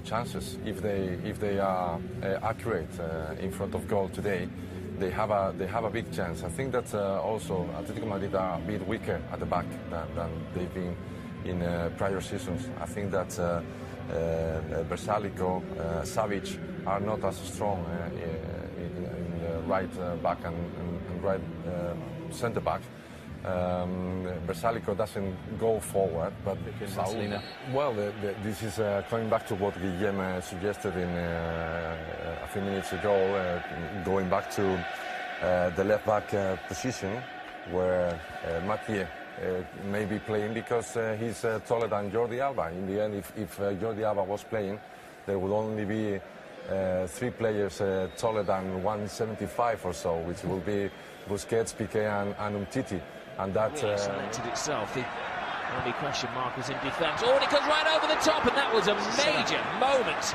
chances. If they are accurate in front of goal today, they have a big chance. I think that also Atlético Madrid are a bit weaker at the back than they've been in prior seasons. I think that Barcelona, Savic are not as strong in the right back and right centre back. Barcelona doesn't go forward, but well, this is coming back to what Guillem suggested in a few minutes ago, going back to the left back position, where Mathieu may be playing because he's taller than Jordi Alba. In the end, if Jordi Alba was playing, there would only be 3 players taller than 175 or so, which will be Busquets, Piqué and Umtiti. And that really cemented itself. The only question mark was in defence. Oh, and it goes right over the top, and that was a major moment.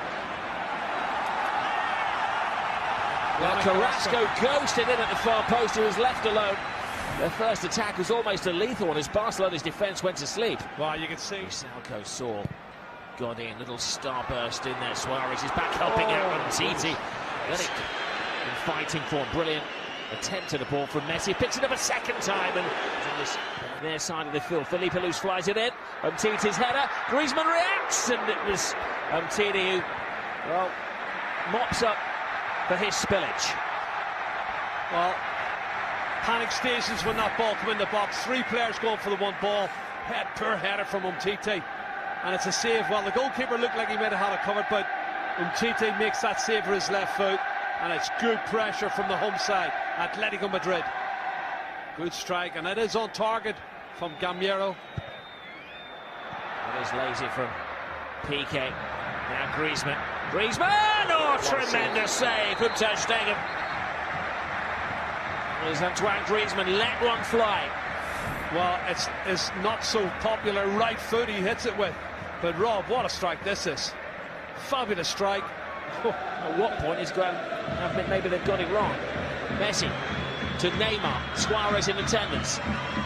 Well, Carrasco ghosted in at the far post. He was left alone. Their first attack was almost a lethal one as Barcelona's defence went to sleep. Well, you can see Salco saw, got in, little starburst in there. Suarez is back helping out on Titi. Then it in fighting form, brilliant attempt at the ball from Messi, picks it up a second time, and on this near side of the field, Felipe Luz flies it in. Umtiti's header, Griezmann reacts, and it was Umtiti who, well, mops up for his spillage. Well, panic stations when that ball come in the box. 3 players going for the one ball. Poor header from Umtiti, and it's a save. Well, the goalkeeper looked like he might have had it covered, but Umtiti makes that save for his left foot. And it's good pressure from the home side, Atlético Madrid. Good strike, and it is on target from Gamero. It is lazy from Piqué. Now Griezmann. Griezmann! Oh, tremendous save from Ter Stegen. There's Antoine Griezmann, let one fly. Well, it's not so popular right foot he hits it with. But Rob, what a strike this is. Fabulous strike. At what point is going? Maybe they've got it wrong. Messi to Neymar. Suarez in attendance.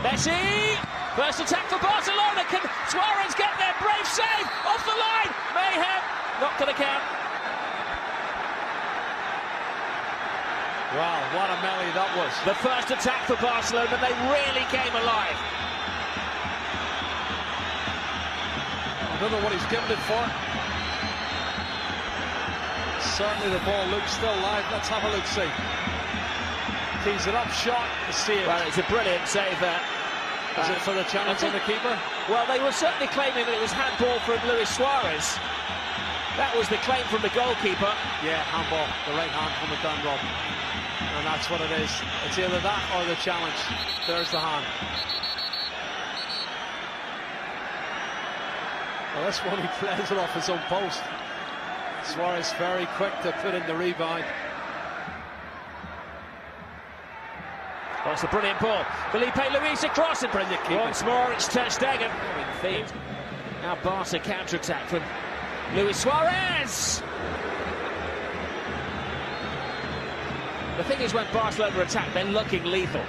Messi! First attack for Barcelona. Can Suarez get there? Brave save off the line. Mayhem. Not going to count. Wow, what a melee that was. The first attack for Barcelona. They really came alive. I don't know what he's given it for. Certainly the ball looks still live. Let's have a look, see. Tees it up, shot, save. Well, it's a brilliant save there. Is it for the challenge on the keeper? Well, they were certainly claiming that it was handball from Luis Suarez. That was the claim from the goalkeeper. Yeah, handball, the right hand from the gun, Rob. And that's what it is. It's either that or the challenge. There's the hand. Well, this one he plays it off his own post. Suarez very quick to put in the rebound. Well, it's a brilliant ball. Felipe Luis across it. Brilliant keeping. Once more, it's Ter Stegen. Now Barca counter-attack from Luis Suarez. The thing is, when Barcelona attack, they're looking lethal.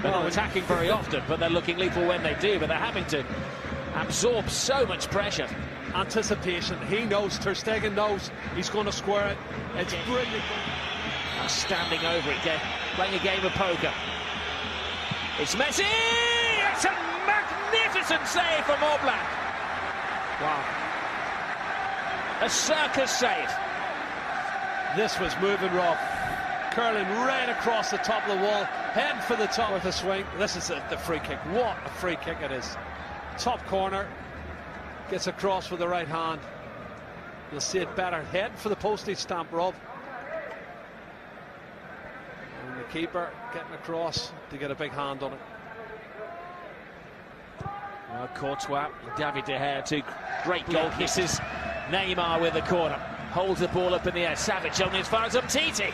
They're not attacking very often, but they're looking lethal when they do. But they're having to absorb so much pressure. Anticipation. He knows, Ter Stegen knows he's going to square it. It's brilliant. Now standing over it, playing a game of poker. It's Messi! It's a magnificent save from Oblak. Wow. A circus save. This was moving, Rob. Curling right across the top of the wall, heading for the top with a swing. This is the free kick. What a free kick it is. Top corner. Gets across with the right hand. You'll see it better. Heading for the postage stamp, Rob. And the keeper getting across to get a big hand on it. Well, Courtois, David De Gea, 2 great goal kisses. Neymar with the corner. Holds the ball up in the air. Savic only as far as Umtiti.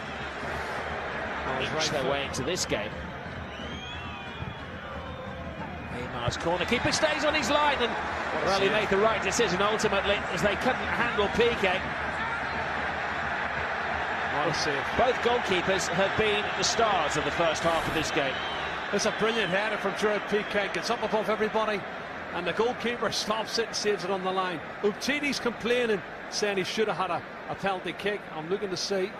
Inch their way into this game. Neymar's corner. Keeper stays on his line, and well, he made the right decision ultimately as they couldn't handle Piqué. Both goalkeepers have been the stars of the first half of this game. It's a brilliant header from Gerard Piqué. Gets up above everybody, and the goalkeeper stops it and saves it on the line. Umtiti's complaining, saying he should have had a penalty kick. I'm looking to see.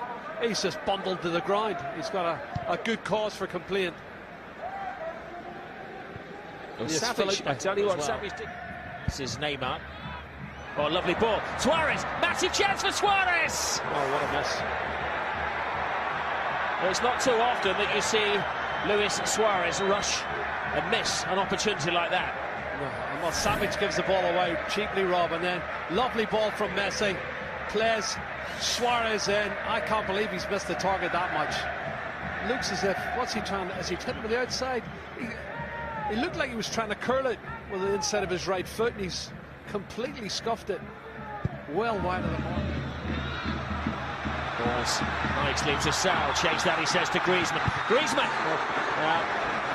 He's just bundled to the ground. He's got a good cause for complaint. Well, Savage, I tell you what, Savage did. This is Neymar. Oh, lovely ball. Suarez, massive chance for Suarez. Oh, what a miss. Well, it's not too often that you see Luis Suarez rush and miss an opportunity like that. No, and well, Savage gives the ball away cheaply, Rob, and then lovely ball from Messi. Plays Suarez in. I can't believe he's missed the target that much. Looks as if, what's he trying, as he hit it with the outside? He looked like he was trying to curl it with the inside of his right foot, and he's completely scuffed it well wide of the mark. Balls nicely to Sal. Chase that, he says to Griezmann. Griezmann!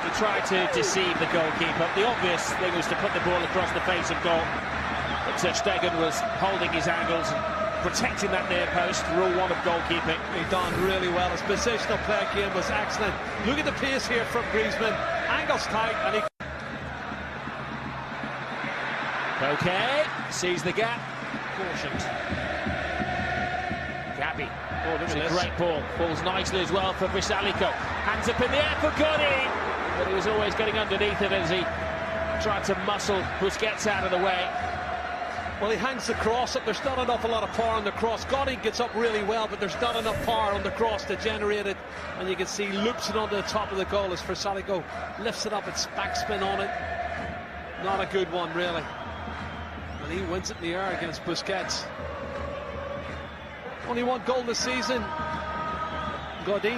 He tried to deceive the goalkeeper. The obvious thing was to put the ball across the face of goal. But Ter Stegen was holding his angles and protecting that near post. Rule 1 of goalkeeping. He done really well. His positional play game was excellent. Look at the pace here from Griezmann. Angles tight, and he... Okay, sees the gap. Cautioned. Gabi. Oh, this is a great ball. Falls nicely as well for Atlettico. Hands up in the air for Godin. But he was always getting underneath it as he tried to muscle Busquets out of the way. Well, he hangs the cross up. There's not an awful lot of power on the cross. Godin gets up really well, but there's not enough power on the cross to generate it. And you can see loops it onto the top of the goal as Atlettico lifts it up. It's backspin on it. Not a good one, really. And he wins it in the air against Busquets. Only one goal this season. Godin.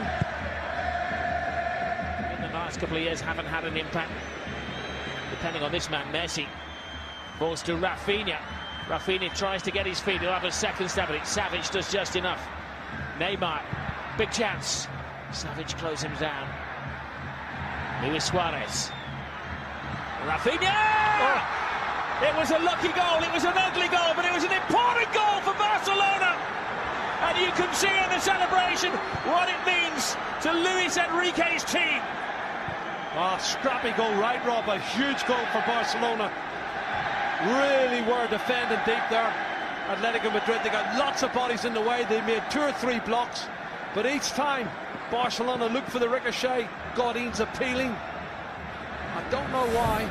In the last couple of years, haven't had an impact. Depending on this man, Messi. Balls to Rafinha. Rafinha tries to get his feet. He'll have a second stab at it. Savage does just enough. Neymar. Big chance. Savage closes him down. Luis Suarez. Rafinha! Oh. It was a lucky goal, it was an ugly goal, but it was an important goal for Barcelona. And you can see in the celebration what it means to Luis Enrique's team. Oh, scrappy goal, right, Rob? A huge goal for Barcelona. Really were defending deep there. Atlético Madrid, they got lots of bodies in the way. They made 2 or 3 blocks. But each time, Barcelona looked for the ricochet. Godin's appealing. I don't know why.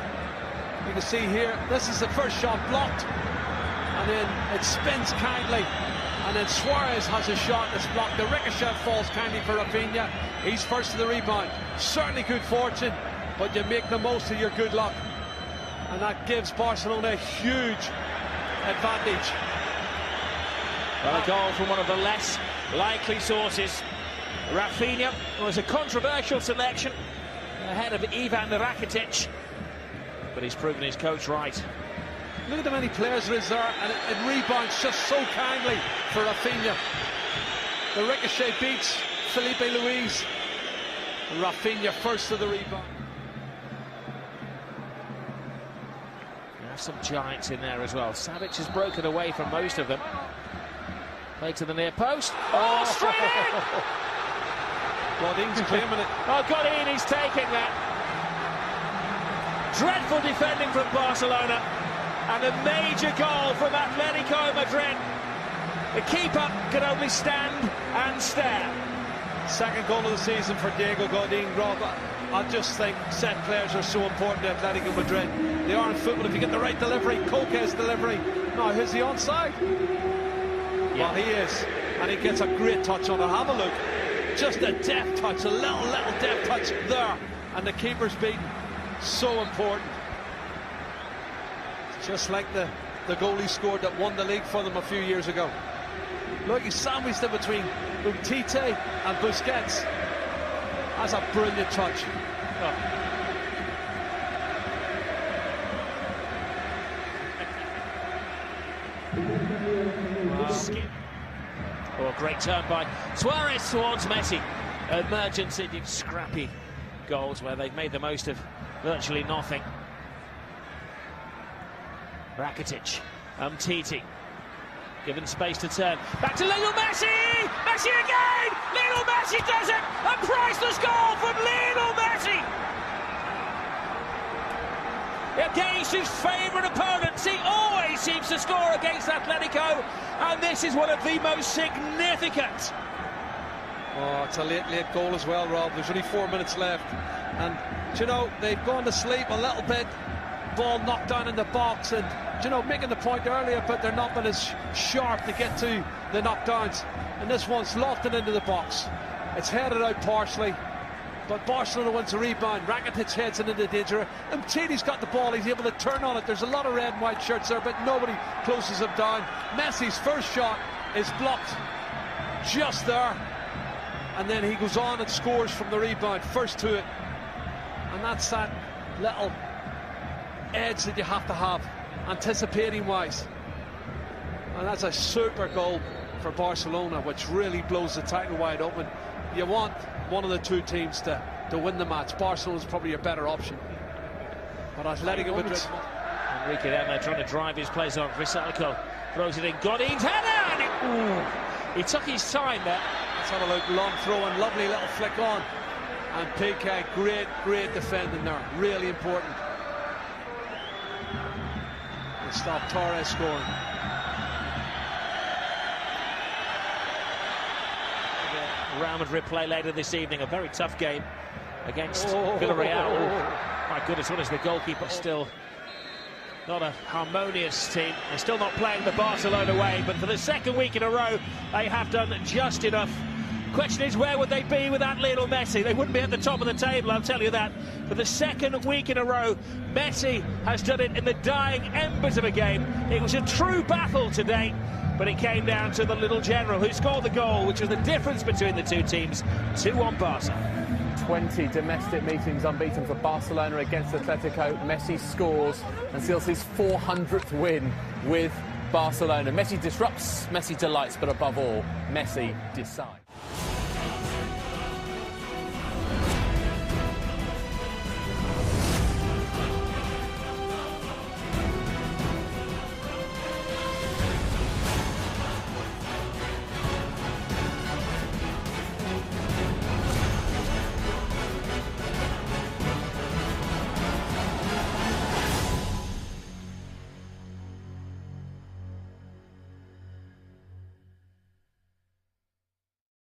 You can see here, this is the first shot blocked, and then it spins kindly, and then Suarez has a shot that's blocked. The ricochet falls kindly for Rafinha. He's first to the rebound. Certainly good fortune, but you make the most of your good luck, and that gives Barcelona a huge advantage. Well, a goal from one of the less likely sources. Rafinha was a controversial selection ahead of Ivan Rakitic. But he's proven his coach right. Look at the many players there is there, and it rebounds just so kindly for Rafinha. The ricochet beats Felipe Luis. Rafinha first to the rebound. There are some giants in there as well. Savage has broken away from most of them. Played to the near post. Oh, straight in! Godin's claiming it. Oh, Godin, he's taking that. Dreadful defending from Barcelona, and a major goal from Atlético Madrid. The keeper could only stand and stare. Second goal of the season for Diego Godin. Rob, I just think set players are so important to Atlético Madrid. They are in football. If you get the right delivery, Coque's delivery. No, is he onside? Yeah. Well, he is, and he gets a great touch on it. Have a look. Just a deft touch, a little deft touch there, and the keeper's beaten. So important. Just like the goal he scored that won the league for them a few years ago. Look, he sandwiched in between Umtiti and Busquets. That's a brilliant touch. Oh, great turn by Suarez towards Messi. Emergency, scrappy goals where they've made the most of virtually nothing. Rakitic, Umtiti, given space to turn. Back to Lionel Messi! Messi again! Lionel Messi does it! A priceless goal from Lionel Messi! against his favourite opponents. He always seems to score against Atlettico, and this is one of the most significant. Oh, it's a late goal as well, Rob. There's only 4 minutes left. And, you know, they've gone to sleep a little bit. Ball knocked down in the box. And, you know, making the point earlier, but they're not been as sharp to get to the knockdowns. And this one's lofted into the box. It's headed out partially. But Barcelona wins the rebound. Rakitic heads it into danger. Umtiti's got the ball. He's able to turn on it. There's a lot of red and white shirts there, but nobody closes him down. Messi's first shot is blocked just there. And then he goes on and scores from the rebound, first to it. And that's that little edge that you have to have, anticipating-wise. And that's a super goal for Barcelona, which really blows the title wide open. You want one of the two teams to win the match. Barcelona's probably a better option. But Atlettico Madrid... Enrique Emma trying to drive his plays on. Atlettico throws it in. Godin's header! And he took his time there. Let's have a look. Long throw and lovely little flick on. And Piqué, great defending there. Really important. To stop Torres scoring. Real Madrid play later this evening. A very tough game against Villarreal. My goodness, what is the goalkeeper still? Not a harmonious team. They're still not playing the Barcelona way, but for the second week in a row, they have done just enough. Question is, where would they be without Lionel Messi? They wouldn't be at the top of the table, I'll tell you that. For the second week in a row, Messi has done it in the dying embers of a game. It was a true battle today, but it came down to the little general who scored the goal, which was the difference between the two teams. 2-1 Barca. 20 domestic meetings unbeaten for Barcelona against Atlético. Messi scores and seals his 400th win with Barcelona. Messi disrupts, Messi delights, but above all, Messi decides.